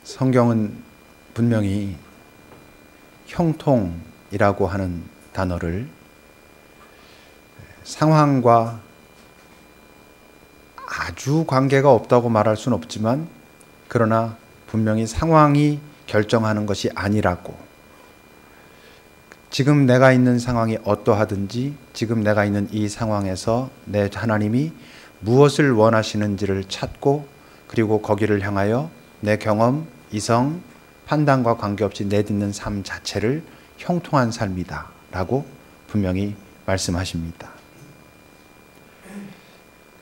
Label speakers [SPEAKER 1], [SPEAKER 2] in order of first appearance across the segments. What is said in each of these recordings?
[SPEAKER 1] 성경은 분명히 형통이라고 하는 단어를 상황과 아주 관계가 없다고 말할 수는 없지만, 그러나 분명히 상황이 결정하는 것이 아니라고, 지금 내가 있는 상황이 어떠하든지 지금 내가 있는 이 상황에서 내 하나님이 무엇을 원하시는지를 찾고, 그리고 거기를 향하여 내 경험, 이성, 판단과 관계없이 내딛는 삶 자체를 형통한 삶이다 라고 분명히 말씀하십니다.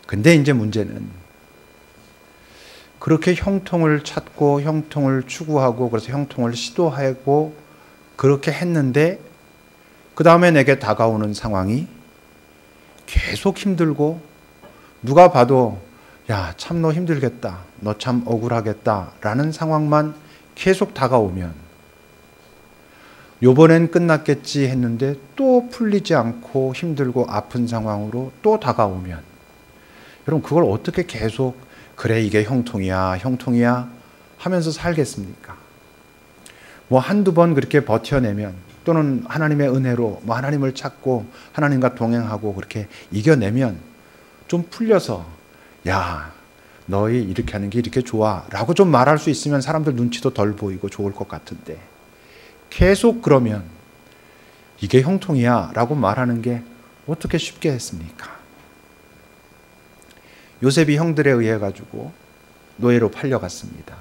[SPEAKER 1] 근데 이제 문제는 그렇게 형통을 찾고 형통을 추구하고 그래서 형통을 시도하고 그렇게 했는데, 그 다음에 내게 다가오는 상황이 계속 힘들고, 누가 봐도 야, 참 너 힘들겠다, 너 참 억울하겠다 라는 상황만 계속 다가오면, 요번엔 끝났겠지 했는데 또 풀리지 않고 힘들고 아픈 상황으로 또 다가오면, 여러분 그걸 어떻게 계속 그래 이게 형통이야 형통이야 하면서 살겠습니까? 뭐 한두 번 그렇게 버텨내면, 또는 하나님의 은혜로 뭐 하나님을 찾고 하나님과 동행하고 그렇게 이겨내면 좀 풀려서 야, 너희 이렇게 하는 게 이렇게 좋아 라고 좀 말할 수 있으면 사람들 눈치도 덜 보이고 좋을 것 같은데, 계속 그러면 이게 형통이야 라고 말하는 게 어떻게 쉽게 했습니까? 요셉이 형들에 의해 가지고 노예로 팔려갔습니다.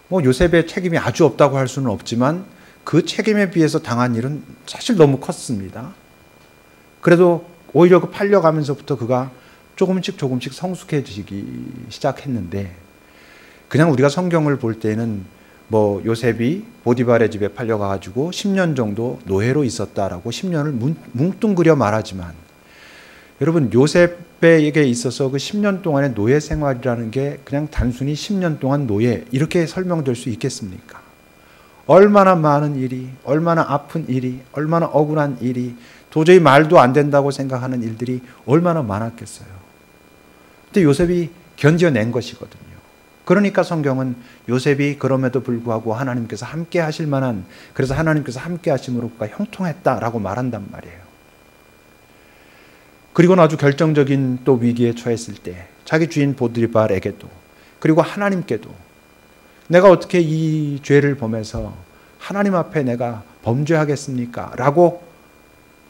[SPEAKER 1] 뭐 요셉의 책임이 아주 없다고 할 수는 없지만 그 책임에 비해서 당한 일은 사실 너무 컸습니다. 그래도 오히려 그 팔려가면서부터 그가 조금씩 성숙해지기 시작했는데, 그냥 우리가 성경을 볼 때는 뭐 요셉이 보디발의 집에 팔려가가지고 10년 정도 노예로 있었다라고 10년을 뭉뚱그려 말하지만, 여러분 요셉에게 있어서 그 10년 동안의 노예 생활이라는 게 그냥 단순히 10년 동안 노예 이렇게 설명될 수 있겠습니까? 얼마나 많은 일이, 얼마나 아픈 일이, 얼마나 억울한 일이, 도저히 말도 안 된다고 생각하는 일들이 얼마나 많았겠어요. 근데 요셉이 견뎌낸 것이거든요. 그러니까 성경은 요셉이 그럼에도 불구하고 하나님께서 함께 하실 만한, 그래서 하나님께서 함께 하심으로 그가 형통했다라고 말한단 말이에요. 그리고는 아주 결정적인 또 위기에 처했을 때 자기 주인 보디발에게도, 그리고 하나님께도 내가 어떻게 이 죄를 범해서 하나님 앞에 내가 범죄하겠습니까? 라고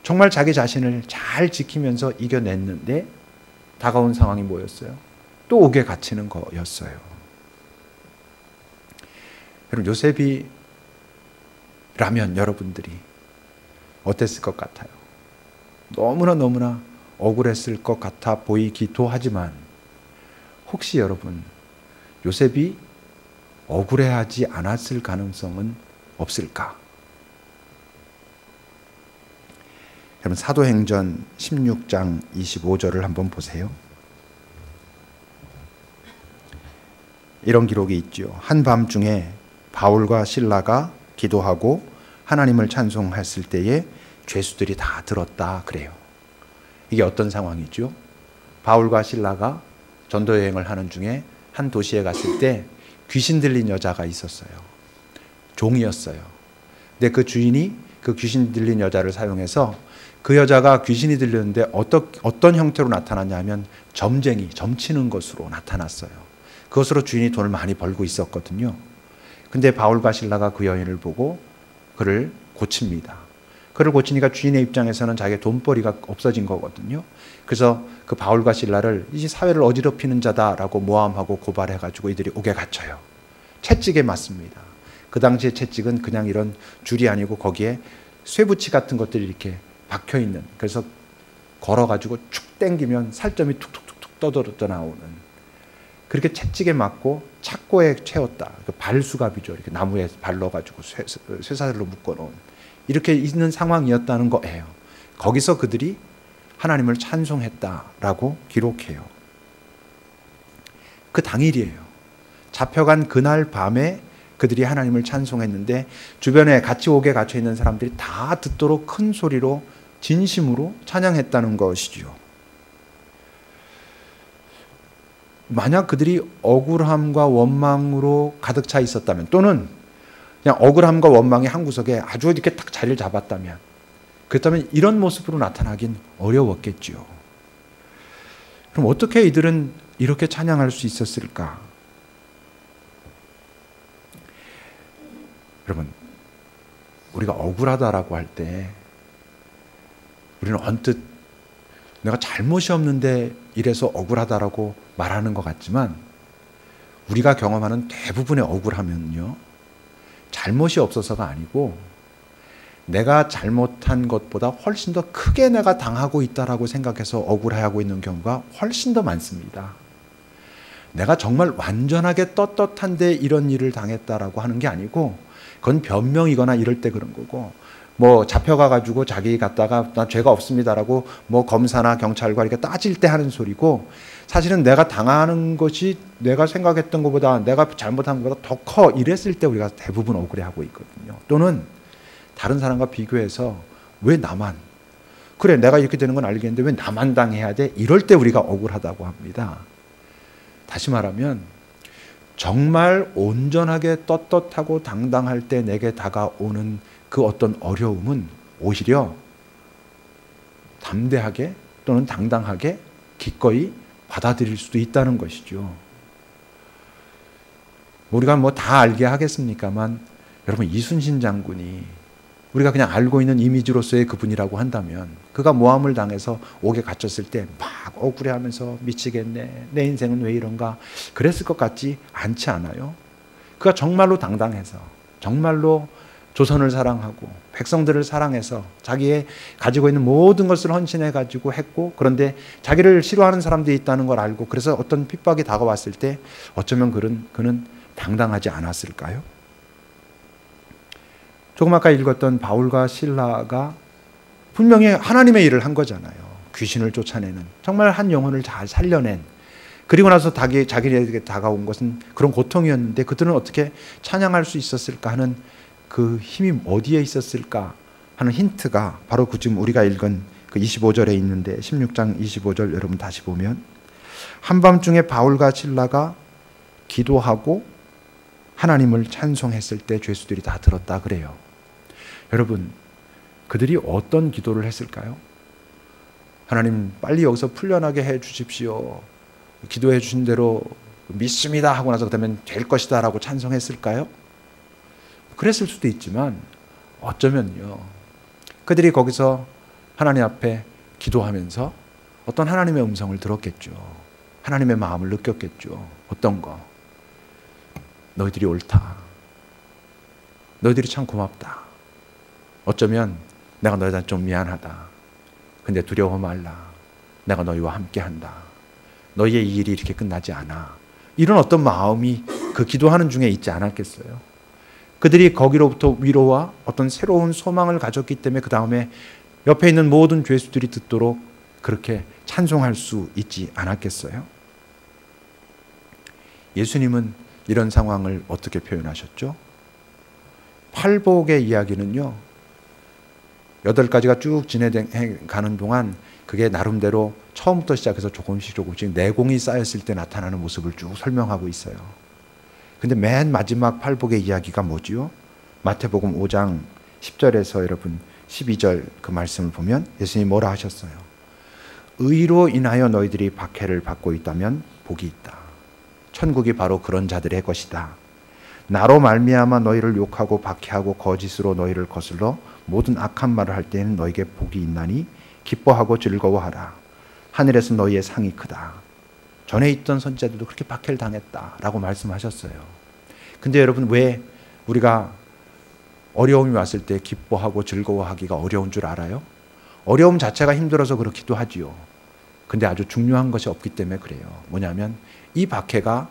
[SPEAKER 1] 정말 자기 자신을 잘 지키면서 이겨냈는데, 다가온 상황이 뭐였어요? 또 옥에 갇히는 거였어요. 여러분 요셉이라면 여러분들이 어땠을 것 같아요? 너무나 억울했을 것 같아 보이기도 하지만, 혹시 여러분 요셉이 억울해하지 않았을 가능성은 없을까? 여러분 사도행전 16장 25절을 한번 보세요. 이런 기록이 있죠. 한밤중에 바울과 실라가 기도하고 하나님을 찬송했을 때에 죄수들이 다 들었다 그래요. 이게 어떤 상황이죠? 바울과 실라가 전도 여행을 하는 중에 한 도시에 갔을 때 귀신 들린 여자가 있었어요. 종이었어요. 근데 그 주인이 그 귀신 들린 여자를 사용해서, 그 여자가 귀신이 들렸는데 어떤 형태로 나타났냐면 점쟁이, 점치는 것으로 나타났어요. 그것으로 주인이 돈을 많이 벌고 있었거든요. 근데 바울과 실라가 그 여인을 보고 그를 고칩니다. 그를 고치니까 주인의 입장에서는 자기의 돈벌이가 없어진 거거든요. 그래서 그 바울과 실라를 이 사회를 어지럽히는 자다라고 모함하고 고발해가지고 이들이 옥에 갇혀요. 채찍에 맞습니다. 그 당시에 채찍은 그냥 이런 줄이 아니고 거기에 쇠붙이 같은 것들이 이렇게 박혀있는, 그래서 걸어가지고 축 당기면 살점이 툭툭툭툭 떠들어 나오는, 그렇게 채찍에 맞고 착고에 채웠다. 그 발수갑이죠. 이렇게 나무에 발라가지고 쇠사슬로 묶어놓은, 이렇게 있는 상황이었다는 거예요. 거기서 그들이 하나님을 찬송했다라고 기록해요. 그 당일이에요. 잡혀간 그날 밤에 그들이 하나님을 찬송했는데, 주변에 같이 옥에 갇혀 있는 사람들이 다 듣도록 큰 소리로 진심으로 찬양했다는 것이지요. 만약 그들이 억울함과 원망으로 가득 차 있었다면, 또는 그냥 억울함과 원망이 한 구석에 아주 이렇게 딱 자리를 잡았다면, 그렇다면 이런 모습으로 나타나긴 어려웠겠지요. 그럼 어떻게 이들은 이렇게 찬양할 수 있었을까? 여러분, 우리가 억울하다라고 할 때 우리는 언뜻 내가 잘못이 없는데 이래서 억울하다라고 말하는 것 같지만, 우리가 경험하는 대부분의 억울함은요, 잘못이 없어서가 아니고 내가 잘못한 것보다 훨씬 더 크게 내가 당하고 있다라고 생각해서 억울해하고 있는 경우가 훨씬 더 많습니다. 내가 정말 완전하게 떳떳한데 이런 일을 당했다라고 하는 게 아니고, 그건 변명이거나 이럴 때 그런 거고, 뭐 잡혀가가지고 자기 갔다가 나 죄가 없습니다라고 뭐 검사나 경찰과 이렇게 따질 때 하는 소리고, 사실은 내가 당하는 것이 내가 생각했던 것보다, 내가 잘못한 것보다 더 커, 이랬을 때 우리가 대부분 억울해하고 있거든요. 또는 다른 사람과 비교해서 왜 나만, 그래 내가 이렇게 되는 건 알겠는데 왜 나만 당해야 돼? 이럴 때 우리가 억울하다고 합니다. 다시 말하면 정말 온전하게 떳떳하고 당당할 때 내게 다가오는 그 어떤 어려움은 오히려 담대하게 또는 당당하게 기꺼이 받아들일 수도 있다는 것이죠. 우리가 뭐 다 알게 하겠습니까만, 여러분, 이순신 장군이 우리가 그냥 알고 있는 이미지로서의 그분이라고 한다면, 그가 모함을 당해서 옥에 갇혔을 때 막 억울해하면서 미치겠네, 내 인생은 왜 이런가, 그랬을 것 같지 않지 않아요? 그가 정말로 당당해서, 정말로 조선을 사랑하고 백성들을 사랑해서 자기의 가지고 있는 모든 것을 헌신해가지고 했고, 그런데 자기를 싫어하는 사람들이 있다는 걸 알고, 그래서 어떤 핍박이 다가왔을 때 어쩌면 그는 당당하지 않았을까요? 조금 아까 읽었던 바울과 실라가 분명히 하나님의 일을 한 거잖아요. 귀신을 쫓아내는, 정말 한 영혼을 잘 살려낸, 그리고 나서 자기에게 다가온 것은 그런 고통이었는데 그들은 어떻게 찬양할 수 있었을까 하는 그 힘이 어디에 있었을까 하는 힌트가 바로 지금 우리가 읽은 그 25절에 있는데, 16장 25절 여러분 다시 보면, 한밤중에 바울과 실라가 기도하고 하나님을 찬송했을 때 죄수들이 다 들었다 그래요. 여러분, 그들이 어떤 기도를 했을까요? 하나님 빨리 여기서 풀려나게 해 주십시오, 기도해 주신 대로 믿습니다 하고 나서 그러면 될 것이다 라고 찬송했을까요? 그랬을 수도 있지만, 어쩌면요, 그들이 거기서 하나님 앞에 기도하면서 어떤 하나님의 음성을 들었겠죠. 하나님의 마음을 느꼈겠죠. 어떤 거? 너희들이 옳다. 너희들이 참 고맙다. 어쩌면 내가 너희한테 좀 미안하다. 근데 두려워 말라. 내가 너희와 함께한다. 너희의 이 일이 이렇게 끝나지 않아. 이런 어떤 마음이 그 기도하는 중에 있지 않았겠어요? 그들이 거기로부터 위로와 어떤 새로운 소망을 가졌기 때문에 그 다음에 옆에 있는 모든 죄수들이 듣도록 그렇게 찬송할 수 있지 않았겠어요? 예수님은 이런 상황을 어떻게 표현하셨죠? 팔복의 이야기는요, 8가지가 쭉 진행가는 동안 그게 나름대로 처음부터 시작해서 조금씩 내공이 쌓였을 때 나타나는 모습을 쭉 설명하고 있어요. 근데 맨 마지막 팔복의 이야기가 뭐지요? 마태복음 5장 10절에서 여러분 12절 그 말씀을 보면 예수님이 뭐라 하셨어요? 의로 인하여 너희들이 박해를 받고 있다면 복이 있다. 천국이 바로 그런 자들의 것이다. 나로 말미암아 너희를 욕하고 박해하고 거짓으로 너희를 거슬러 모든 악한 말을 할 때에는 너희에게 복이 있나니 기뻐하고 즐거워하라. 하늘에서 너희의 상이 크다. 전에 있던 선지자들도 그렇게 박해를 당했다라고 말씀하셨어요. 근데 여러분, 왜 우리가 어려움이 왔을 때 기뻐하고 즐거워하기가 어려운 줄 알아요? 어려움 자체가 힘들어서 그렇기도 하지요. 근데 아주 중요한 것이 없기 때문에 그래요. 뭐냐면 이 박해가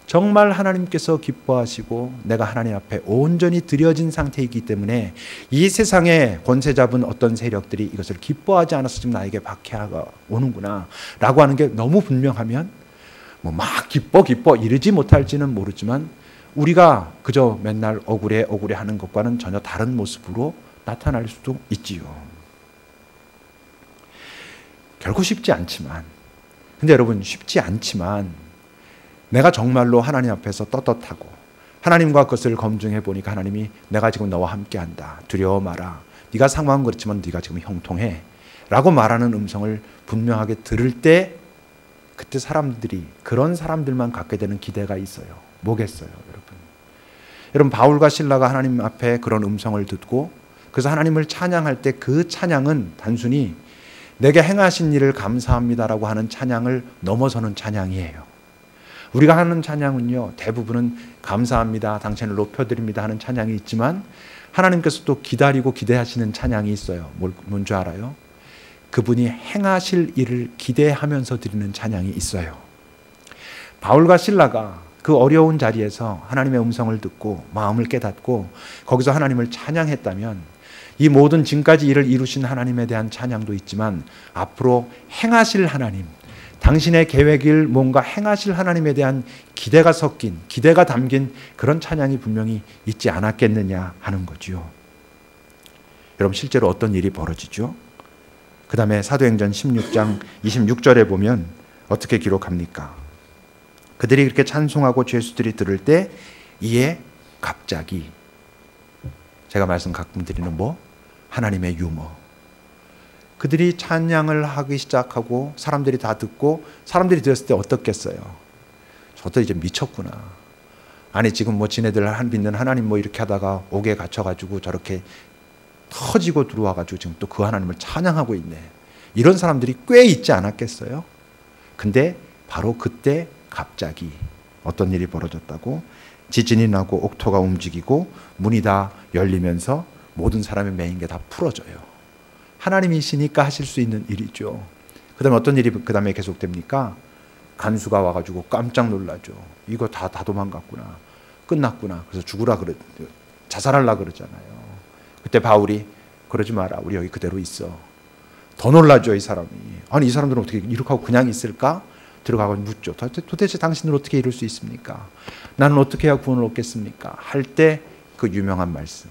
[SPEAKER 1] 정말 하나님께서 기뻐하시고 내가 하나님 앞에 온전히 드려진 상태이기 때문에 이 세상에 권세 잡은 어떤 세력들이 이것을 기뻐하지 않아서 지금 나에게 박해가 오는구나 라고 하는 게 너무 분명하면 뭐 막 기뻐 이러지 못할지는 모르지만, 우리가 그저 맨날 억울해 하는 것과는 전혀 다른 모습으로 나타날 수도 있지요. 결코 쉽지 않지만, 근데 여러분, 쉽지 않지만 내가 정말로 하나님 앞에서 떳떳하고 하나님과 그것을 검증해 보니까 하나님이 내가 지금 너와 함께한다. 두려워 마라. 네가 상황은 그렇지만 네가 지금 형통해. 라고 말하는 음성을 분명하게 들을 때 그때 사람들이 그런 사람들만 갖게 되는 기대가 있어요. 뭐겠어요, 여러분? 여러분 바울과 실라가 하나님 앞에 그런 음성을 듣고 그래서 하나님을 찬양할 때 그 찬양은 단순히 내게 행하신 일을 감사합니다라고 하는 찬양을 넘어서는 찬양이에요. 우리가 하는 찬양은요, 대부분은 감사합니다, 당신을 높여드립니다 하는 찬양이 있지만 하나님께서 또 기다리고 기대하시는 찬양이 있어요. 뭔지 알아요? 그분이 행하실 일을 기대하면서 드리는 찬양이 있어요. 바울과 실라가 그 어려운 자리에서 하나님의 음성을 듣고 마음을 깨닫고 거기서 하나님을 찬양했다면 이 모든 지금까지 일을 이루신 하나님에 대한 찬양도 있지만 앞으로 행하실 하나님, 당신의 계획을 뭔가 행하실 하나님에 대한 기대가 섞인, 기대가 담긴 그런 찬양이 분명히 있지 않았겠느냐 하는 거죠. 여러분 실제로 어떤 일이 벌어지죠? 그 다음에 사도행전 16장 26절에 보면 어떻게 기록합니까? 그들이 그렇게 찬송하고 죄수들이 들을 때 이에 갑자기 제가 말씀 가끔 드리는 하나님의 유머. 그들이 찬양을 하기 시작하고 사람들이 다 듣고 사람들이 들었을 때 어떻겠어요? 저도 이제 미쳤구나. 아니 지금 지네들 믿는 하나님 이렇게 하다가 옥에 갇혀가지고 저렇게 터지고 들어와가지고 지금 또 그 하나님을 찬양하고 있네. 이런 사람들이 꽤 있지 않았겠어요? 근데 바로 그때 갑자기 어떤 일이 벌어졌다고? 지진이 나고 옥토가 움직이고 문이 다 열리면서 모든 사람의 매인 게 다 풀어져요. 하나님이시니까 하실 수 있는 일이죠. 그 다음에 어떤 일이 그 다음에 계속됩니까? 간수가 와가지고 깜짝 놀라죠. 이거 다 도망갔구나. 끝났구나. 그래서 자살하려 그러잖아요. 그때 바울이 그러지 마라. 우리 여기 그대로 있어. 더 놀라죠, 이 사람이. 아니, 이 사람들은 어떻게 이렇게 하고 그냥 있을까? 들어가고 묻죠. 도대체 당신은 어떻게 이룰 수 있습니까? 나는 어떻게 해야 구원을 얻겠습니까? 할 때 그 유명한 말씀.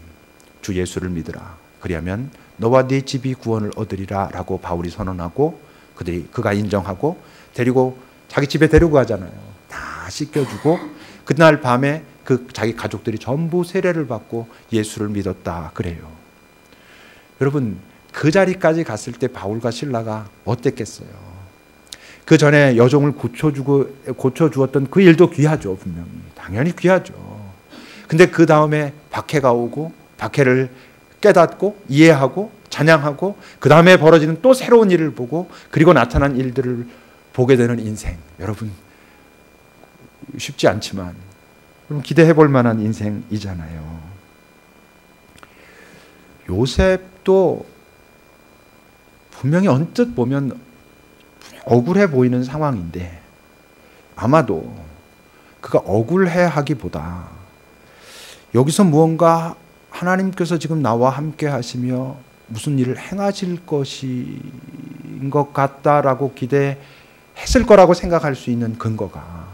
[SPEAKER 1] 주 예수를 믿으라. 그리하면 너와 네 집이 구원을 얻으리라 라고 바울이 선언하고 그가 인정하고 데리고 자기 집에 데리고 가잖아요. 다 씻겨주고 그날 밤에 자기 가족들이 전부 세례를 받고 예수를 믿었다 그래요. 여러분 그 자리까지 갔을 때 바울과 실라가 어땠겠어요? 그 전에 여종을 고쳐주었던 그 일도 귀하죠. 분명히 당연히 귀하죠. 근데 그 다음에 박해가 오고 박해를 깨닫고 이해하고 찬양하고 그 다음에 벌어지는 또 새로운 일을 보고 그리고 나타난 일들을 보게 되는 인생. 여러분 쉽지 않지만 기대해 볼 만한 인생이잖아요. 요셉도 분명히 언뜻 보면 억울해 보이는 상황인데 아마도 그가 억울해 하기보다 여기서 무언가 하나님께서 지금 나와 함께 하시며 무슨 일을 행하실 것인 것 같다라고 기대했을 거라고 생각할 수 있는 근거가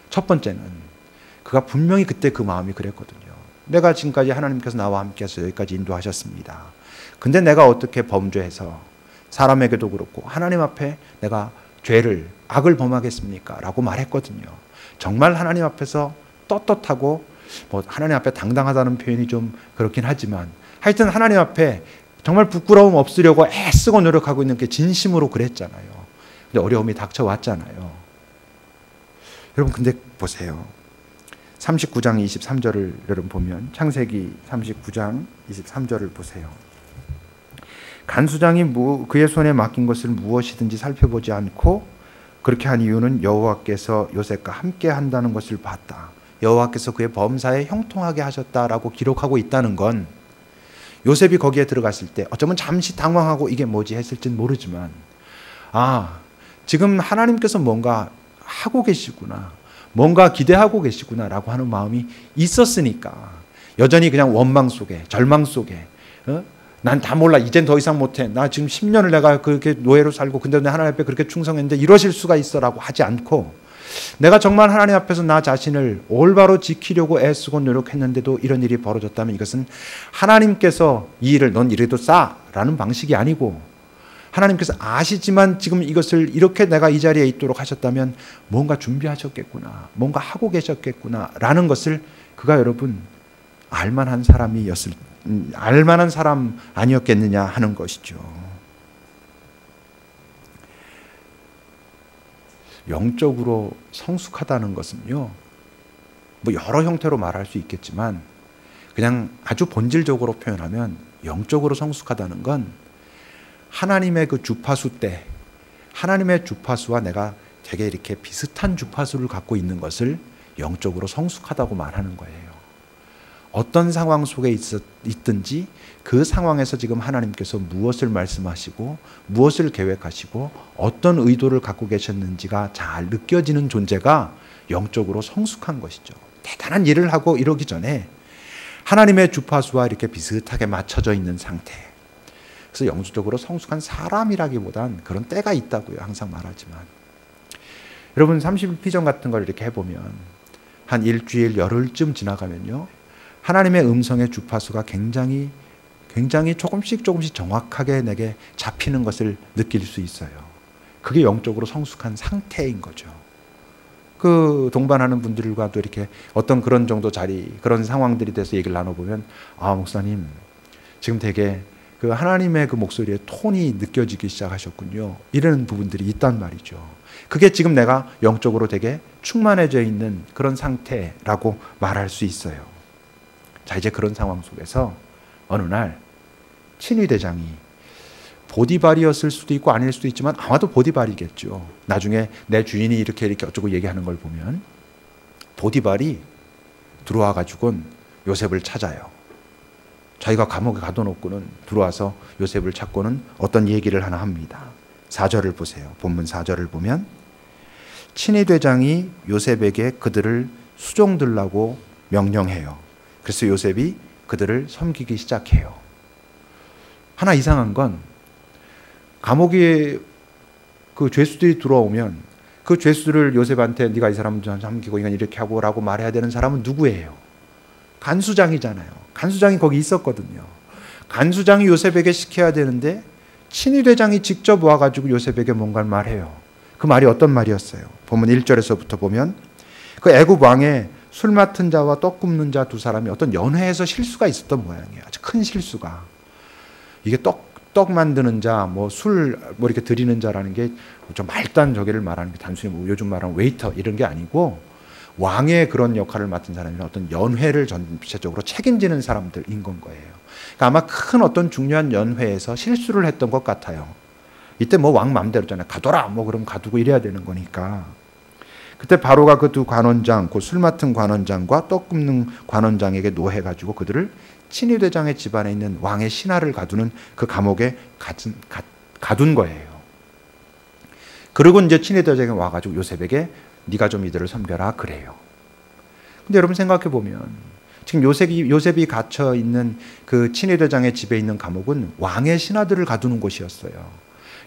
[SPEAKER 1] 첫 번째는 그가 분명히 그때 그 마음이 그랬거든요. 내가 지금까지 하나님께서 나와 함께 해서 여기까지 인도하셨습니다. 근데 내가 어떻게 범죄해서 사람에게도 그렇고 하나님 앞에 내가 악을 범하겠습니까? 라고 말했거든요. 정말 하나님 앞에서 떳떳하고 하나님 앞에 당당하다는 표현이 좀 그렇긴 하지만 하여튼 하나님 앞에 정말 부끄러움 없으려고 애쓰고 노력하고 있는 게 진심으로 그랬잖아요. 근데 어려움이 닥쳐왔잖아요. 여러분 근데 보세요. 39장 23절을 여러분 보면 창세기 39장 23절을 보세요. 간수장이 그의 손에 맡긴 것을 무엇이든지 살펴보지 않고 그렇게 한 이유는 여호와께서 요셉과 함께 한다는 것을 봤다. 여호와께서 그의 범사에 형통하게 하셨다라고 기록하고 있다는 건 요셉이 거기에 들어갔을 때 어쩌면 잠시 당황하고 이게 뭐지 했을지는 모르지만 지금 하나님께서 뭔가 하고 계시구나, 뭔가 기대하고 계시구나라고 하는 마음이 있었으니까 여전히 그냥 원망 속에 절망 속에 난 다 몰라, 이젠 더 이상 못해, 나 지금 10년을 내가 그렇게 노예로 살고 근데 내 하나님 앞에 그렇게 충성했는데 이러실 수가 있어라고 하지 않고 내가 정말 하나님 앞에서 나 자신을 올바로 지키려고 애쓰고 노력했는데도 이런 일이 벌어졌다면 이것은 하나님께서 이 일을 넌 이래도 싸라는 방식이 아니고 하나님께서 아시지만 지금 이것을 이렇게 내가 이 자리에 있도록 하셨다면 뭔가 준비하셨겠구나, 뭔가 하고 계셨겠구나 라는 것을 그가 여러분 알만한 사람 아니었겠느냐 하는 것이죠. 영적으로 성숙하다는 것은요, 뭐 여러 형태로 말할 수 있겠지만 그냥 아주 본질적으로 표현하면 영적으로 성숙하다는 건 하나님의 그 주파수 때 하나님의 주파수와 내가 되게 이렇게 비슷한 주파수를 갖고 있는 것을 영적으로 성숙하다고 말하는 거예요. 어떤 상황 속에 있든지 그 상황에서 지금 하나님께서 무엇을 말씀하시고 무엇을 계획하시고 어떤 의도를 갖고 계셨는지가 잘 느껴지는 존재가 영적으로 성숙한 것이죠. 대단한 일을 하고 이러기 전에 하나님의 주파수와 이렇게 비슷하게 맞춰져 있는 상태. 그래서 영적으로 성숙한 사람이라기보단 그런 때가 있다고요. 항상 말하지만. 여러분 30일피전 같은 걸 이렇게 해보면 한 일주일, 열흘쯤 지나가면요. 하나님의 음성의 주파수가 굉장히 조금씩 정확하게 내게 잡히는 것을 느낄 수 있어요. 그게 영적으로 성숙한 상태인 거죠. 그 동반하는 분들과도 이렇게 어떤 그런 정도 자리, 그런 상황들이 돼서 얘기를 나눠보면, 아, 목사님, 지금 되게 그 하나님의 그 목소리의 톤이 느껴지기 시작하셨군요. 이런 부분들이 있단 말이죠. 그게 지금 내가 영적으로 되게 충만해져 있는 그런 상태라고 말할 수 있어요. 자, 이제 그런 상황 속에서 어느 날 친위대장이 보디발이었을 수도 있고 아닐 수도 있지만 아마도 보디발이겠죠. 나중에 내 주인이 이렇게 어쩌고 얘기하는 걸 보면 보디발이 들어와 가지고는 요셉을 찾아요. 자기가 감옥에 가둬놓고는 들어와서 요셉을 찾고는 어떤 얘기를 하나 합니다. 4절을 보세요. 본문 4절을 보면 친위대장이 요셉에게 그들을 수종들라고 명령해요. 그래서 요셉이 그들을 섬기기 시작해요. 하나 이상한 건 감옥에 그 죄수들이 들어오면 그 죄수들을 요셉한테 네가 이 사람 섬기고 이건 이렇게 하고 라고 말해야 되는 사람은 누구예요? 간수장이잖아요. 간수장이 거기 있었거든요. 간수장이 요셉에게 시켜야 되는데 친위대장이 직접 와가지고 요셉에게 뭔가를 말해요. 그 말이 어떤 말이었어요? 본문 1절에서부터 보면 그 애굽 왕의 술 맡은 자와 떡 굽는 자 두 사람이 어떤 연회에서 실수가 있었던 모양이에요. 아주 큰 실수가. 이게 떡 만드는 자, 술 이렇게 드리는 자라는 게 좀 말단 저기를 말하는 게 단순히 요즘 말하는 웨이터 이런 게 아니고 왕의 그런 역할을 맡은 사람이나 어떤 연회를 전체적으로 책임지는 사람들인 건 거예요. 그러니까 아마 큰 어떤 중요한 연회에서 실수를 했던 것 같아요. 이때 왕 마음대로잖아요. 가둬라 그럼 가두고 이래야 되는 거니까. 그때 바로가 그 두 관원장, 그 술 맡은 관원장과 떡 굽는 관원장에게 노해가지고 그들을 친위대장의 집안에 있는 왕의 신하를 가두는 그 감옥에 가둔 거예요. 그리고 이제 친위대장이 와가지고 요셉에게 네가 좀 이들을 섬겨라 그래요. 근데 여러분 생각해 보면 지금 요셉이 갇혀 있는 그 친위대장의 집에 있는 감옥은 왕의 신하들을 가두는 곳이었어요.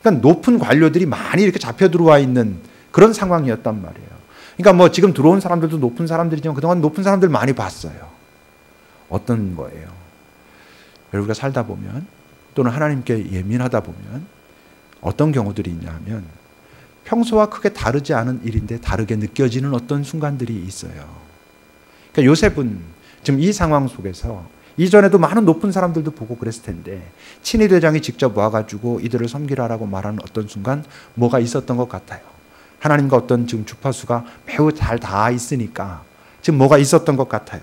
[SPEAKER 1] 그러니까 높은 관료들이 많이 이렇게 잡혀 들어와 있는 그런 상황이었단 말이에요. 그러니까 지금 들어온 사람들도 높은 사람들이지만 그동안 높은 사람들 많이 봤어요. 어떤 거예요? 우리가 살다 보면 또는 하나님께 예민하다 보면 어떤 경우들이 있냐 하면 평소와 크게 다르지 않은 일인데 다르게 느껴지는 어떤 순간들이 있어요. 그러니까 요셉은 지금 이 상황 속에서 이전에도 많은 높은 사람들도 보고 그랬을 텐데 친위대장이 직접 와가지고 이들을 섬기라라고 말하는 어떤 순간 뭐가 있었던 것 같아요. 하나님과 어떤 지금 주파수가 매우 잘 닿아 있으니까 지금 뭐가 있었던 것 같아요.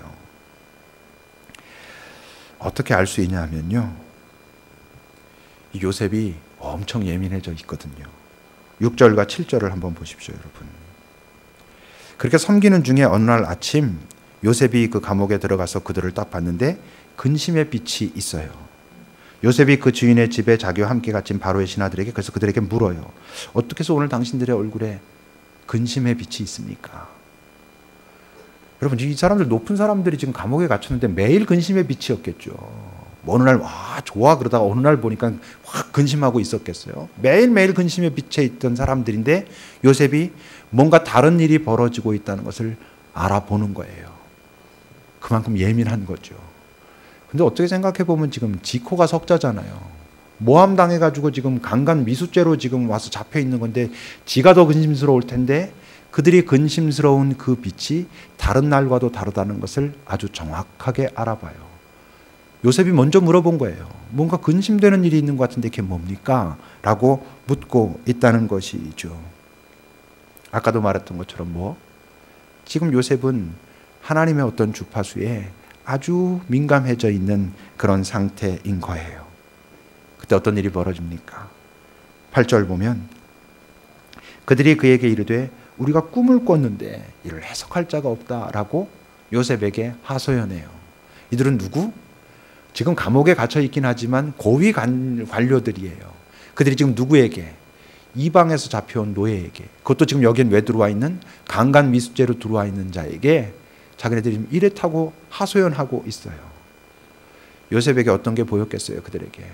[SPEAKER 1] 어떻게 알 수 있냐 하면요. 이 요셉이 엄청 예민해져 있거든요. 6절과 7절을 한번 보십시오, 여러분. 그렇게 섬기는 중에 어느 날 아침 요셉이 그 감옥에 들어가서 그들을 딱 봤는데 근심의 빛이 있어요. 요셉이 그 주인의 집에 자기와 함께 갇힌 바로의 신하들에게 그래서 그들에게 물어요. 어떻게 해서 오늘 당신들의 얼굴에 근심의 빛이 있습니까? 여러분, 이 사람들 높은 사람들이 지금 감옥에 갇혔는데 매일 근심의 빛이었겠죠. 어느 날 좋아 그러다가 어느 날 보니까 확 근심하고 있었겠어요. 매일매일 근심의 빛에 있던 사람들인데 요셉이 뭔가 다른 일이 벌어지고 있다는 것을 알아보는 거예요. 그만큼 예민한 거죠. 근데 어떻게 생각해 보면 지금 지코가 석자잖아요. 모함 당해가지고 지금 강간 미수죄로 지금 와서 잡혀 있는 건데 지가 더 근심스러울 텐데 그들이 근심스러운 그 빛이 다른 날과도 다르다는 것을 아주 정확하게 알아봐요. 요셉이 먼저 물어본 거예요. 뭔가 근심되는 일이 있는 것 같은데 그게 뭡니까? 라고 묻고 있다는 것이죠. 아까도 말했던 것처럼 지금 요셉은 하나님의 어떤 주파수에 아주 민감해져 있는 그런 상태인 거예요. 그때 어떤 일이 벌어집니까? 8절 보면 그들이 그에게 이르되 우리가 꿈을 꿨는데 이를 해석할 자가 없다라고 요셉에게 하소연해요. 이들은 누구? 지금 감옥에 갇혀 있긴 하지만 고위 관료들이에요. 그들이 지금 누구에게? 이방에서 잡혀온 노예에게, 그것도 지금 여기엔 왜 들어와 있는? 강간 미수죄로 들어와 있는 자에게 자기네들이 지금 이랬다고 하소연하고 있어요. 요셉에게 어떤 게 보였겠어요? 그들에게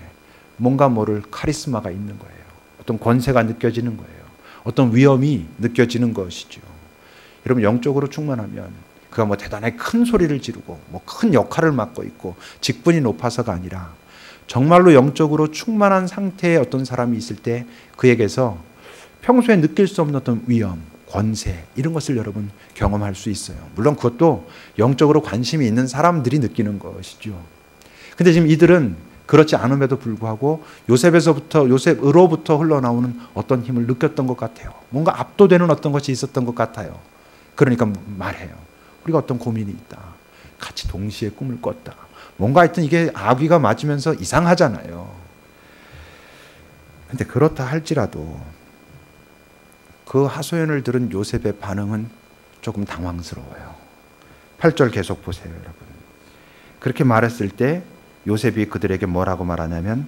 [SPEAKER 1] 뭔가 모를 카리스마가 있는 거예요. 어떤 권세가 느껴지는 거예요. 어떤 위엄이 느껴지는 것이죠. 여러분, 영적으로 충만하면 그가 대단하게 큰 소리를 지르고 큰 역할을 맡고 있고 직분이 높아서가 아니라 정말로 영적으로 충만한 상태의 어떤 사람이 있을 때 그에게서 평소에 느낄 수 없는 어떤 위엄, 권세 이런 것을 여러분 경험할 수 있어요. 물론 그것도 영적으로 관심이 있는 사람들이 느끼는 것이죠. 근데 지금 이들은 그렇지 않음에도 불구하고 요셉으로부터 흘러나오는 어떤 힘을 느꼈던 것 같아요. 뭔가 압도되는 어떤 것이 있었던 것 같아요. 그러니까 말해요. 우리가 어떤 고민이 있다. 같이 동시에 꿈을 꿨다. 뭔가 하여튼 이게 아귀가 맞으면서 이상하잖아요. 근데 그렇다 할지라도 그 하소연을 들은 요셉의 반응은 조금 당황스러워요. 8절 계속 보세요, 여러분. 그렇게 말했을 때 요셉이 그들에게 뭐라고 말하냐면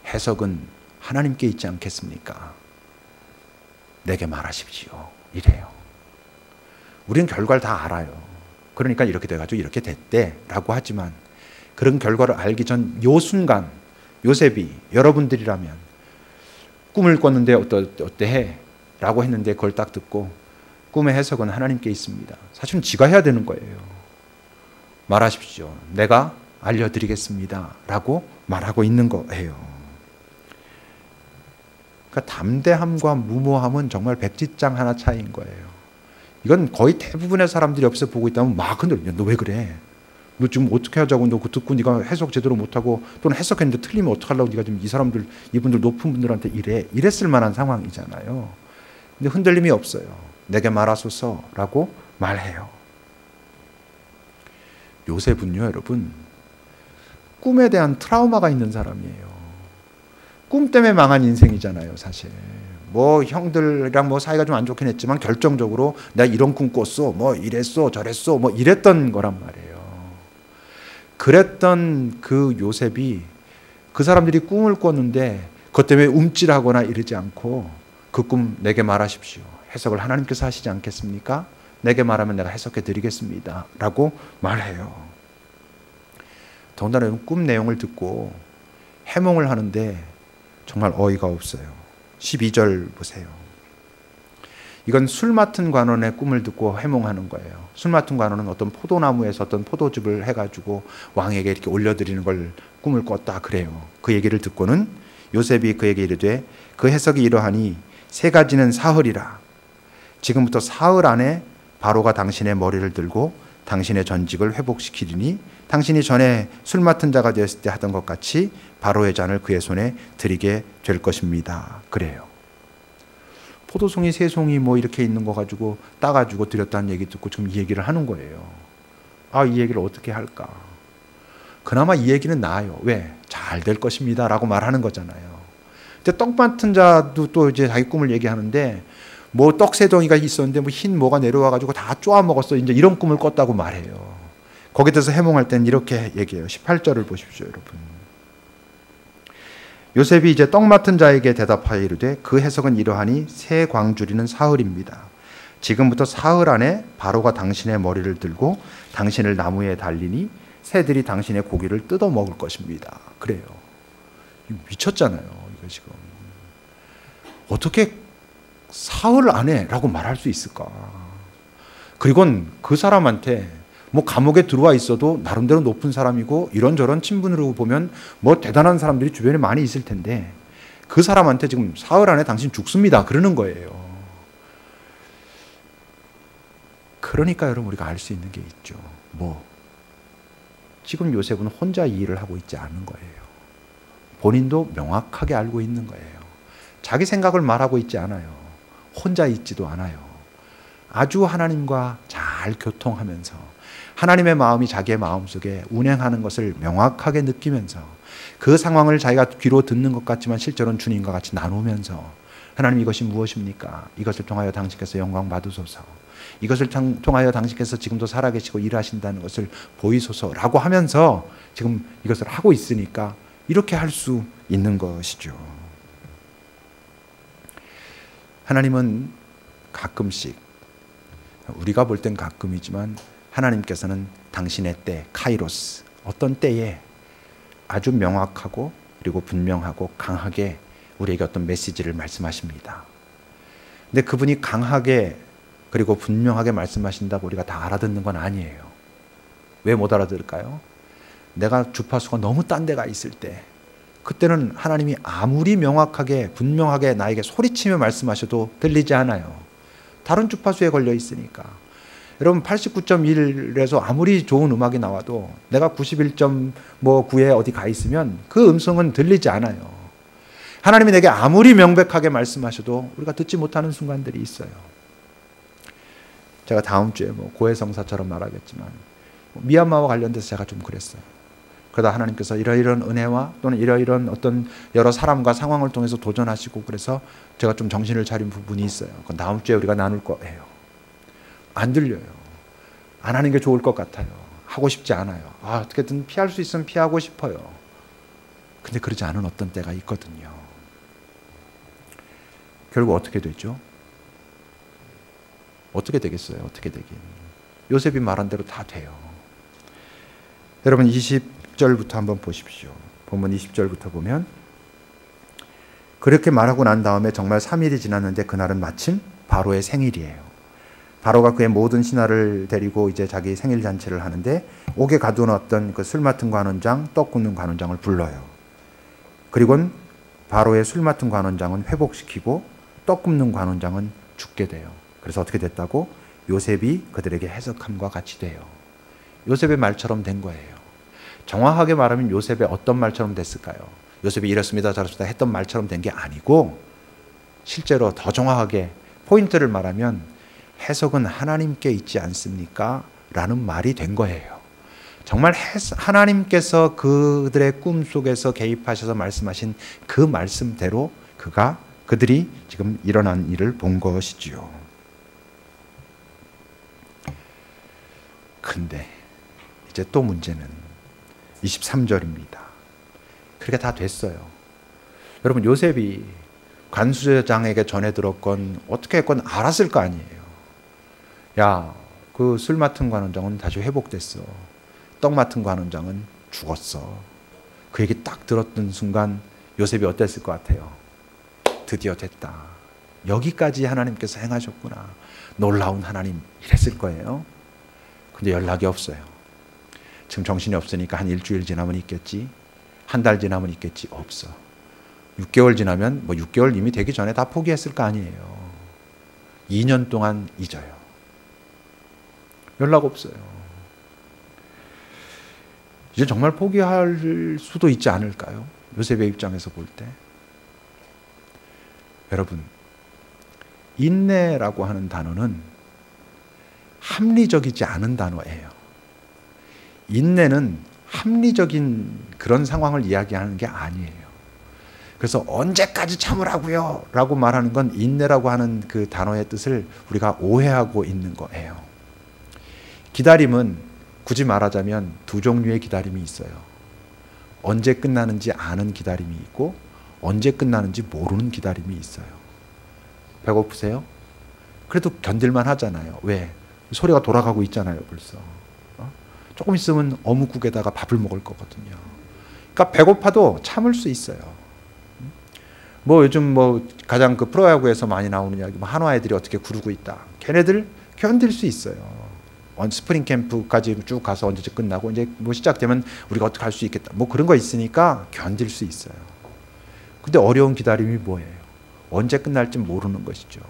[SPEAKER 1] 해석은 하나님께 있지 않겠습니까? 내게 말하십시오. 이래요. 우리는 결과를 다 알아요. 그러니까 이렇게 돼가지고 이렇게 됐대 라고 하지만 그런 결과를 알기 전 요 순간 요셉이 여러분들이라면 꿈을 꿨는데 어때? 라고 했는데 그걸 딱 듣고 꿈의 해석은 하나님께 있습니다. 사실은 지가 해야 되는 거예요. 말하십시오. 내가 알려드리겠습니다. 라고 말하고 있는 거예요. 그러니까 담대함과 무모함은 정말 백지장 하나 차이인 거예요. 이건 거의 대부분의 사람들이 옆에서 보고 있다면 막 흔들려. 너 왜 그래? 너 지금 어떻게 하자고? 너 그 듣고 네가 해석 제대로 못하고 또는 해석했는데 틀리면 어떡하려고 네가 지금 이분들 높은 분들한테 이랬을 만한 상황이잖아요. 근데 흔들림이 없어요. 내게 말하소서라고 말해요. 요셉은요, 여러분, 꿈에 대한 트라우마가 있는 사람이에요. 꿈 때문에 망한 인생이잖아요, 사실. 형들이랑 사이가 좀 안 좋긴 했지만 결정적으로 내가 이런 꿈 꿨어, 이랬어, 저랬어, 이랬던 거란 말이에요. 그랬던 그 요셉이 그 사람들이 꿈을 꿨는데 그것 때문에 움찔하거나 이러지 않고 그 꿈 내게 말하십시오. 해석을 하나님께서 하시지 않겠습니까? 내게 말하면 내가 해석해 드리겠습니다. 라고 말해요. 더군다나 꿈 내용을 듣고 해몽을 하는데 정말 어이가 없어요. 12절 보세요. 이건 술 맡은 관원의 꿈을 듣고 해몽하는 거예요. 술 맡은 관원은 어떤 포도나무에서 어떤 포도즙을 해가지고 왕에게 이렇게 올려드리는 걸 꿈을 꿨다 그래요. 그 얘기를 듣고는 요셉이 그에게 이르되 그 해석이 이러하니 세 가지는 사흘이라. 지금부터 사흘 안에 바로가 당신의 머리를 들고 당신의 전직을 회복시키리니 당신이 전에 술 맡은 자가 되었을 때 하던 것 같이 바로의 잔을 그의 손에 드리게 될 것입니다. 그래요. 포도송이 세 송이 이렇게 있는 거 가지고 따가지고 드렸다는 얘기 듣고 지금 이 얘기를 하는 거예요. 이 얘기를 어떻게 할까? 그나마 이 얘기는 나아요. 왜? 잘 될 것입니다. 라고 말하는 거잖아요. 근데 떡 맡은 자도 또 이제 자기 꿈을 얘기하는데 떡 세 덩이가 있었는데 흰 뭐가 내려와가지고 다 쪼아 먹었어. 이제 이런 꿈을 꿨다고 말해요. 거기에 대해서 해몽할 때는 이렇게 얘기해요. 18절을 보십시오, 여러분. 요셉이 이제 떡 맡은 자에게 대답하여 이르되 그 해석은 이러하니 새 광주리는 사흘입니다. 지금부터 사흘 안에 바로가 당신의 머리를 들고 당신을 나무에 달리니 새들이 당신의 고기를 뜯어 먹을 것입니다. 그래요. 미쳤잖아요. 이거 지금 어떻게 사흘 안에 라고 말할 수 있을까? 그리고 그 사람한테 뭐 감옥에 들어와 있어도 나름대로 높은 사람이고 이런저런 친분으로 보면 뭐 대단한 사람들이 주변에 많이 있을 텐데 그 사람한테 지금 사흘 안에 당신 죽습니다 그러는 거예요. 그러니까 여러분 우리가 알 수 있는 게 있죠. 뭐 지금 요셉은 혼자 이 일을 하고 있지 않은 거예요. 본인도 명확하게 알고 있는 거예요. 자기 생각을 말하고 있지 않아요. 혼자 있지도 않아요. 아주 하나님과 잘 교통하면서 하나님의 마음이 자기의 마음속에 운행하는 것을 명확하게 느끼면서 그 상황을 자기가 귀로 듣는 것 같지만 실제로는 주님과 같이 나누면서 하나님 이것이 무엇입니까? 이것을 통하여 당신께서 영광 받으소서. 이것을 통하여 당신께서 지금도 살아계시고 일하신다는 것을 보이소서라고 하면서 지금 이것을 하고 있으니까 이렇게 할 수 있는 것이죠. 하나님은 가끔씩, 우리가 볼 땐 가끔이지만 하나님께서는 당신의 때, 카이로스, 어떤 때에 아주 명확하고 그리고 분명하고 강하게 우리에게 어떤 메시지를 말씀하십니다. 근데 그분이 강하게 그리고 분명하게 말씀하신다고 우리가 다 알아듣는 건 아니에요. 왜 못 알아들을까요? 내가 주파수가 너무 딴 데가 있을 때 그때는 하나님이 아무리 명확하게 분명하게 나에게 소리치며 말씀하셔도 들리지 않아요. 다른 주파수에 걸려 있으니까. 여러분 89.1에서 아무리 좋은 음악이 나와도 내가 91.9에 어디 가 있으면 그 음성은 들리지 않아요. 하나님이 내게 아무리 명백하게 말씀하셔도 우리가 듣지 못하는 순간들이 있어요. 제가 다음 주에 고해성사처럼 말하겠지만 미얀마와 관련돼서 제가 좀 그랬어요. 그러다 하나님께서 이러이러한 은혜와 또는 이러이러한 어떤 여러 사람과 상황을 통해서 도전하시고 그래서 제가 좀 정신을 차린 부분이 있어요. 그건 다음 주에 우리가 나눌 거예요. 안 들려요. 안 하는 게 좋을 것 같아요. 하고 싶지 않아요. 어떻게든 피할 수 있으면 피하고 싶어요. 근데 그러지 않은 어떤 때가 있거든요. 결국 어떻게 되죠? 어떻게 되겠어요? 어떻게 되긴. 요셉이 말한 대로 다 돼요. 여러분 20절부터 한번 보십시오. 본문 20절부터 보면 그렇게 말하고 난 다음에 정말 3일이 지났는데 그날은 마침 바로의 생일이에요. 바로가 그의 모든 신하를 데리고 이제 자기 생일 잔치를 하는데 옥에 가두었던 그 술 맡은 관원장, 떡 굽는 관원장을 불러요. 그리고는 바로의 술 맡은 관원장은 회복시키고 떡 굽는 관원장은 죽게 돼요. 그래서 어떻게 됐다고? 요셉이 그들에게 해석함과 같이 돼요. 요셉의 말처럼 된 거예요. 정확하게 말하면 요셉의 어떤 말처럼 됐을까요? 요셉이 이렇습니다 저렇습니다 했던 말처럼 된 게 아니고 실제로 더 정확하게 포인트를 말하면 해석은 하나님께 있지 않습니까? 라는 말이 된 거예요. 정말 하나님께서 그들의 꿈속에서 개입하셔서 말씀하신 그 말씀대로 그들이 지금 일어난 일을 본 것이지요. 근데 이제 또 문제는 23절입니다. 그렇게 다 됐어요. 여러분 요셉이 관수장에게 전해 들었건 어떻게 했건 알았을 거 아니에요. 야, 그 술 맡은 관원장은 다시 회복됐어. 떡 맡은 관원장은 죽었어. 그 얘기 딱 들었던 순간 요셉이 어땠을 것 같아요? 드디어 됐다. 여기까지 하나님께서 행하셨구나. 놀라운 하나님 이랬을 거예요. 근데 연락이 없어요. 지금 정신이 없으니까 한 일주일 지나면 있겠지. 한 달 지나면 있겠지. 없어. 6개월 지나면 6개월 이미 되기 전에 다 포기했을 거 아니에요. 2년 동안 잊어요. 연락 없어요. 이제 정말 포기할 수도 있지 않을까요? 요셉의 입장에서 볼 때. 여러분, 인내라고 하는 단어는 합리적이지 않은 단어예요. 인내는 합리적인 그런 상황을 이야기하는 게 아니에요. 그래서 언제까지 참으라고요? 라고 말하는 건 인내라고 하는 그 단어의 뜻을 우리가 오해하고 있는 거예요. 기다림은 굳이 말하자면 두 종류의 기다림이 있어요. 언제 끝나는지 아는 기다림이 있고 언제 끝나는지 모르는 기다림이 있어요. 배고프세요? 그래도 견딜만 하잖아요. 왜? 소리가 돌아가고 있잖아요, 벌써. 조금 있으면 어묵국에다가 밥을 먹을 거거든요. 그러니까 배고파도 참을 수 있어요. 요즘 가장 그 프로야구에서 많이 나오는 이야기, 한화 애들이 어떻게 구르고 있다. 걔네들 견딜 수 있어요. 스프링 캠프까지 쭉 가서 언제쯤 끝나고 이제 뭐 시작되면 우리가 어떻게 할 수 있겠다. 뭐 그런 거 있으니까 견딜 수 있어요. 근데 어려운 기다림이 뭐예요? 언제 끝날지 모르는 것이죠.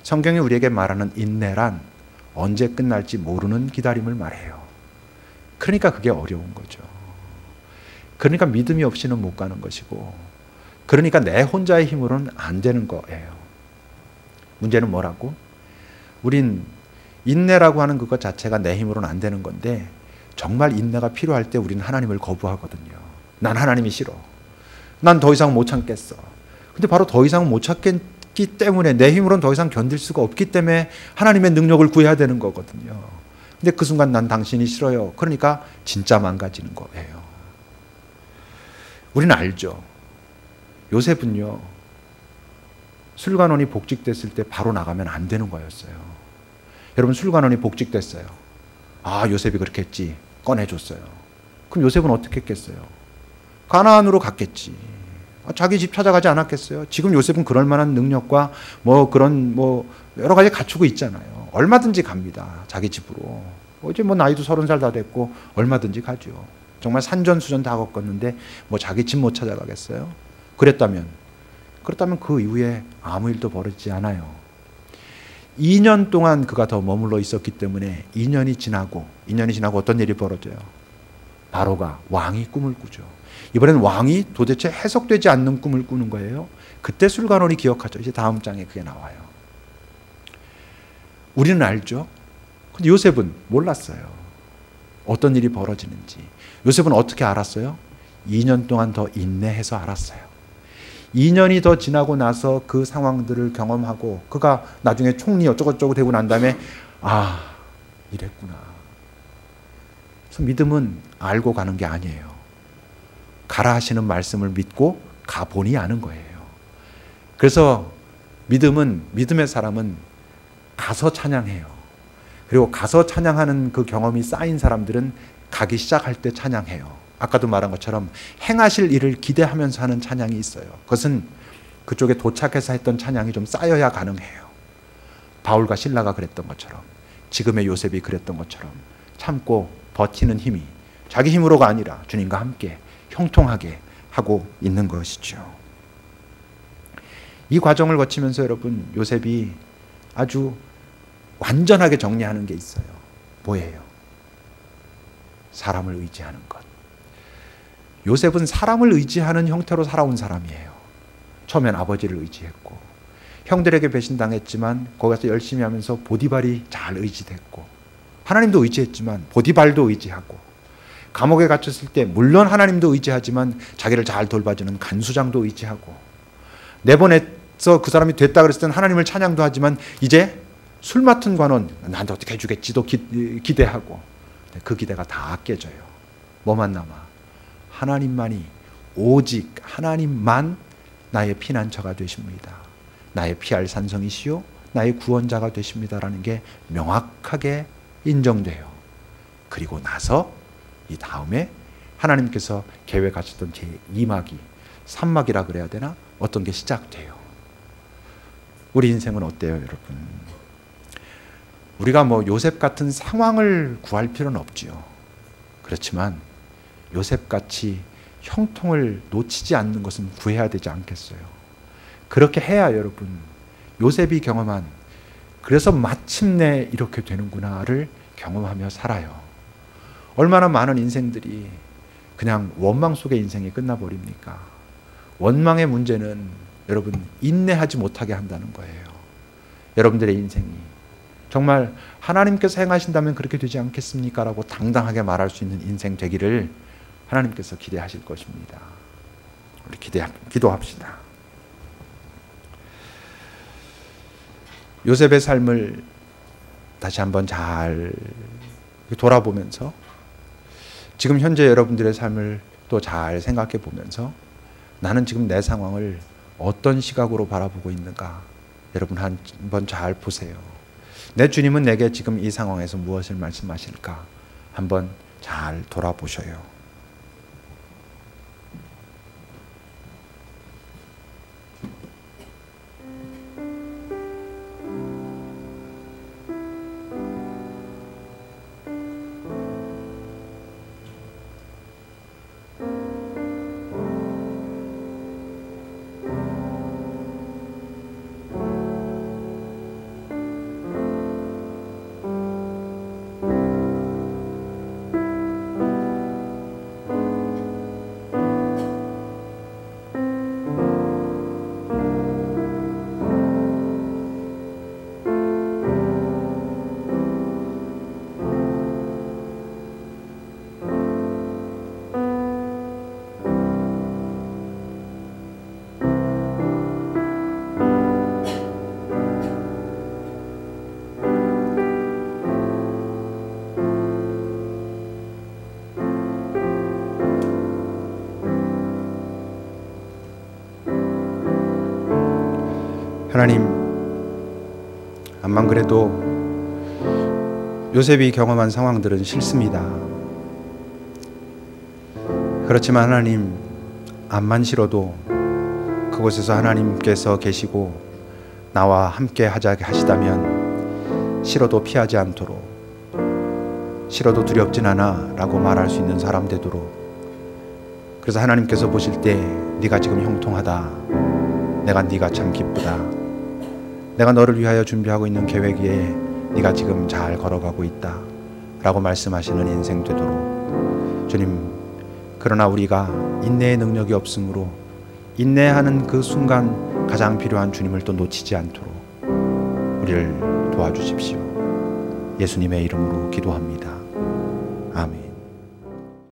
[SPEAKER 1] 성경이 우리에게 말하는 인내란 언제 끝날지 모르는 기다림을 말해요. 그러니까 그게 어려운 거죠. 그러니까 믿음이 없이는 못 가는 것이고, 그러니까 내 혼자의 힘으로는 안 되는 거예요. 문제는 뭐라고? 우린 인내라고 하는 그것 자체가 내 힘으로는 안 되는 건데, 정말 인내가 필요할 때 우리는 하나님을 거부하거든요. 난 하나님이 싫어. 난 더 이상 못 참겠어. 근데 바로 더 이상 못 참겠기 때문에, 내 힘으로는 더 이상 견딜 수가 없기 때문에 하나님의 능력을 구해야 되는 거거든요. 근데 그 순간 난 당신이 싫어요. 그러니까 진짜 망가지는 거예요. 우리는 알죠. 요셉은요, 술관원이 복직됐을 때 바로 나가면 안 되는 거였어요. 여러분, 술관원이 복직됐어요. 아, 요셉이 그렇게 했지. 꺼내줬어요. 그럼 요셉은 어떻게 했겠어요? 가나안으로 갔겠지. 자기 집 찾아가지 않았겠어요? 지금 요셉은 그럴 만한 능력과 그런 여러 가지 갖추고 있잖아요. 얼마든지 갑니다. 자기 집으로. 이제 나이도 30살 다 됐고 얼마든지 가죠. 정말 산전수전 다 겪었는데 자기 집 못 찾아가겠어요? 그렇다면 그 이후에 아무 일도 벌어지지 않아요. 2년 동안 그가 더 머물러 있었기 때문에 2년이 지나고 어떤 일이 벌어져요? 바로가 왕이 꿈을 꾸죠. 이번엔 왕이 도대체 해석되지 않는 꿈을 꾸는 거예요. 그때 술관원이 기억하죠. 이제 다음 장에 그게 나와요. 우리는 알죠. 근데 요셉은 몰랐어요. 어떤 일이 벌어지는지. 요셉은 어떻게 알았어요? 2년 동안 더 인내해서 알았어요. 2년이 더 지나고 나서 그 상황들을 경험하고 그가 나중에 총리 어쩌고저쩌고 되고 난 다음에 이랬구나. 그래서 믿음은 알고 가는 게 아니에요. 가라 하시는 말씀을 믿고 가보니 아는 거예요. 그래서 믿음의 사람은 가서 찬양해요. 그리고 가서 찬양하는 그 경험이 쌓인 사람들은 가기 시작할 때 찬양해요. 아까도 말한 것처럼 행하실 일을 기대하면서 하는 찬양이 있어요. 그것은 그쪽에 도착해서 했던 찬양이 좀 쌓여야 가능해요. 바울과 실라가 그랬던 것처럼, 지금의 요셉이 그랬던 것처럼 참고 버티는 힘이 자기 힘으로가 아니라 주님과 함께 형통하게 하고 있는 것이죠. 이 과정을 거치면서 여러분, 요셉이 아주 완전하게 정리하는 게 있어요. 뭐예요? 사람을 의지하는 것. 요셉은 사람을 의지하는 형태로 살아온 사람이에요. 처음엔 아버지를 의지했고, 형들에게 배신당했지만 거기서 열심히 하면서 보디발이 잘 의지됐고, 하나님도 의지했지만 보디발도 의지하고, 감옥에 갇혔을 때 물론 하나님도 의지하지만 자기를 잘 돌봐주는 간수장도 의지하고, 내보내서 그 사람이 됐다 그랬을 땐 하나님을 찬양도 하지만 이제 술 맡은 관원 나한테 어떻게 해주겠지도 기대하고, 그 기대가 다 깨져요. 뭐만 남아? 하나님만이, 오직 하나님만 나의 피난처가 되십니다. 나의 피할 산성이시요 나의 구원자가 되십니다라는 게 명확하게 인정돼요. 그리고 나서 이 다음에 하나님께서 계획하셨던 제2막이, 3막이라 그래야 되나? 어떤 게 시작돼요. 우리 인생은 어때요, 여러분? 우리가 요셉 같은 상황을 구할 필요는 없지요. 그렇지만 요셉같이 형통을 놓치지 않는 것은 구해야 되지 않겠어요? 그렇게 해야 여러분, 요셉이 경험한, 그래서 마침내 이렇게 되는구나를 경험하며 살아요. 얼마나 많은 인생들이 그냥 원망 속의 인생이 끝나버립니까? 원망의 문제는 여러분, 인내하지 못하게 한다는 거예요. 여러분들의 인생이 정말 하나님께서 행하신다면 그렇게 되지 않겠습니까? 라고 당당하게 말할 수 있는 인생 되기를 하나님께서 기대하실 것입니다. 우리 기도합시다. 요셉의 삶을 다시 한번 잘 돌아보면서, 지금 현재 여러분들의 삶을 또 잘 생각해 보면서, 나는 지금 내 상황을 어떤 시각으로 바라보고 있는가, 여러분 한번 잘 보세요. 내 주님은 내게 지금 이 상황에서 무엇을 말씀하실까 한번 잘 돌아보셔요. 하나님, 암만 그래도 요셉이 경험한 상황들은 싫습니다. 그렇지만 하나님, 암만 싫어도 그곳에서 하나님께서 계시고 나와 함께 하자 하시다면 싫어도 피하지 않도록, 싫어도 두렵진 않아 라고 말할 수 있는 사람 되도록, 그래서 하나님께서 보실 때 네가 지금 형통하다, 내가 네가 참 기쁘다, 내가 너를 위하여 준비하고 있는 계획에 네가 지금 잘 걸어가고 있다 라고 말씀하시는 인생 되도록, 주님, 그러나 우리가 인내의 능력이 없으므로 인내하는 그 순간 가장 필요한 주님을 또 놓치지 않도록 우리를 도와주십시오. 예수님의 이름으로 기도합니다. 아멘.